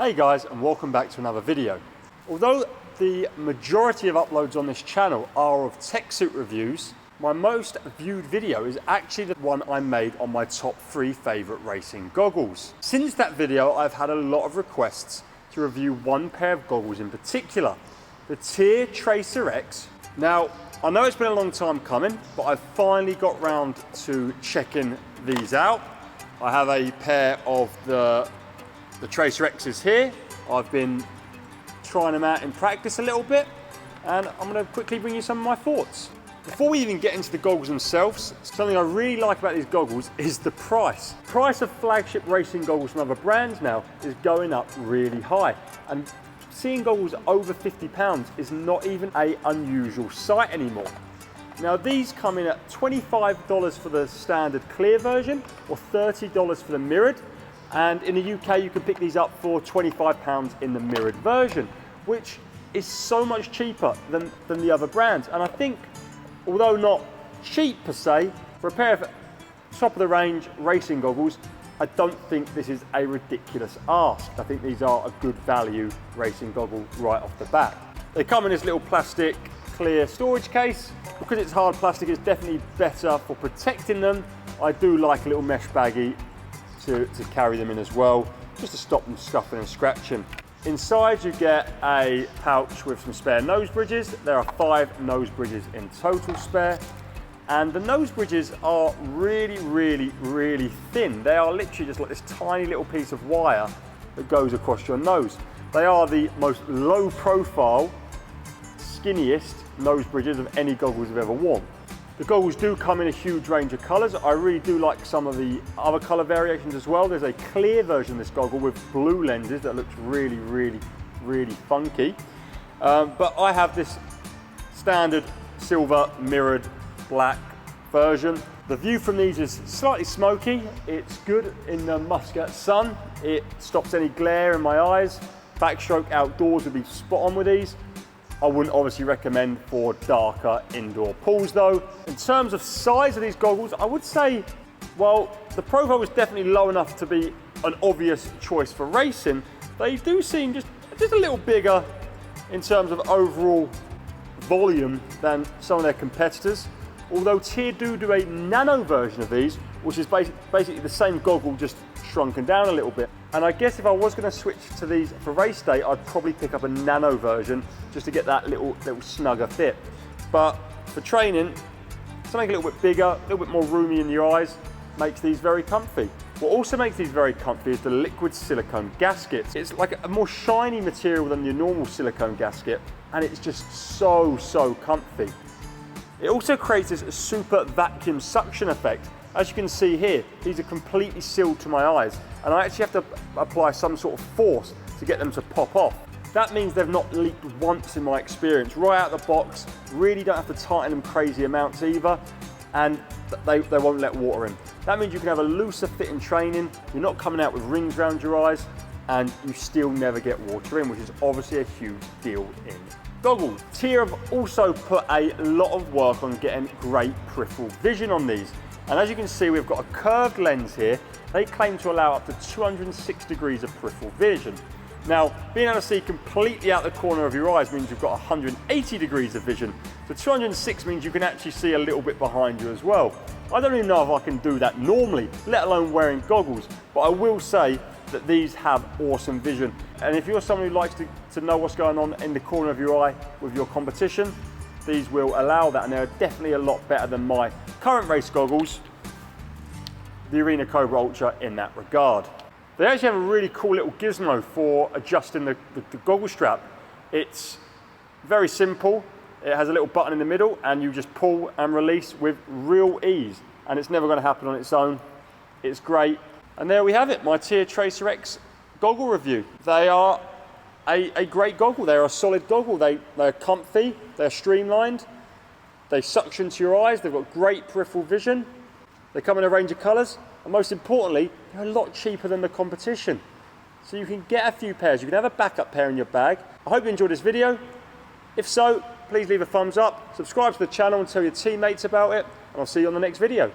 Hey guys, and welcome back to another video. Although the majority of uploads on this channel are of tech suit reviews, my most viewed video is actually the one I made on my top 3 favorite racing goggles. Since that video, I've had a lot of requests to review one pair of goggles in particular, the TYR Tracer-X. Now, I know it's been a long time coming, but I've finally got round to checking these out. I have a pair of the Tracer-X's here. I've been trying them out in practice a little bit, and I'm going to quickly bring you some of my thoughts. Before we even get into the goggles themselves, something I really like about these goggles is the price. The price of flagship racing goggles from other brands now is going up really high, and seeing goggles over £50 is not even an unusual sight anymore. Now these come in at $25 for the standard clear version or $30 for the mirrored. And in the UK, you can pick these up for £25 in the mirrored version, which is so much cheaper than the other brands. And I think, although not cheap per se, for a pair of top of the range racing goggles, I don't think this is a ridiculous ask. I think these are a good value racing goggle right off the bat. They come in this little plastic clear storage case. Because it's hard plastic, it's definitely better for protecting them. I do like a little mesh baggie to carry them in as well, just to stop them scuffing and scratching. Inside you get a pouch with some spare nose bridges. There are 5 nose bridges in total spare, and the nose bridges are really thin. They are literally just like this tiny little piece of wire that goes across your nose. They are the most low profile, skinniest nose bridges of any goggles I've ever worn. The goggles do come in a huge range of colours. I really do like some of the other colour variations as well. There's a clear version of this goggle with blue lenses that looks really funky. But I have this standard silver mirrored black version. The view from these is slightly smoky. It's good in the Muscat sun. It stops any glare in my eyes. Backstroke outdoors would be spot on with these. I wouldn't obviously recommend for darker indoor pools though. In terms of size of these goggles, I would say, well, the profile was definitely low enough to be an obvious choice for racing. They do seem just a little bigger in terms of overall volume than some of their competitors. Although TYR do a nano version of these, which is basically the same goggle, just shrunken down a little bit. And I guess if I was going to switch to these for race day, I'd probably pick up a nano version just to get that little snugger fit. But for training, something a little bit bigger, a little bit more roomy in your eyes, makes these very comfy. What also makes these very comfy is the liquid silicone gaskets. It's like a more shiny material than your normal silicone gasket, and it's just so comfy. It also creates this super vacuum suction effect. As you can see here, these are completely sealed to my eyes, and I actually have to apply some sort of force to get them to pop off. That means they've not leaked once in my experience. Right out of the box, really don't have to tighten them crazy amounts either, and they won't let water in. That means you can have a looser fit in training, you're not coming out with rings around your eyes, and you still never get water in, which is obviously a huge deal in goggles. TYR have also put a lot of work on getting great peripheral vision on these. And as you can see, we've got a curved lens here. They claim to allow up to 206 degrees of peripheral vision. Now, being able to see completely out the corner of your eyes means you've got 180 degrees of vision. So 206 means you can actually see a little bit behind you as well. I don't even know if I can do that normally, let alone wearing goggles, but I will say that these have awesome vision. And if you're someone who likes to know what's going on in the corner of your eye with your competition, these will allow that, and they're definitely a lot better than my current race goggles, the Arena Cobra Ultra, in that regard. They actually have a really cool little gizmo for adjusting the goggle strap. It's very simple. It has a little button in the middle, and you just pull and release with real ease, and it's never going to happen on its own. It's great. And there we have it, my TYR Tracer-X goggle review. They are a great goggle. They're a solid goggle. They're comfy, they're streamlined, they suction to your eyes, they've got great peripheral vision, they come in a range of colours, and most importantly, they're a lot cheaper than the competition. So you can get a few pairs, you can have a backup pair in your bag. I hope you enjoyed this video. If so, please leave a thumbs up, subscribe to the channel and tell your teammates about it, and I'll see you on the next video.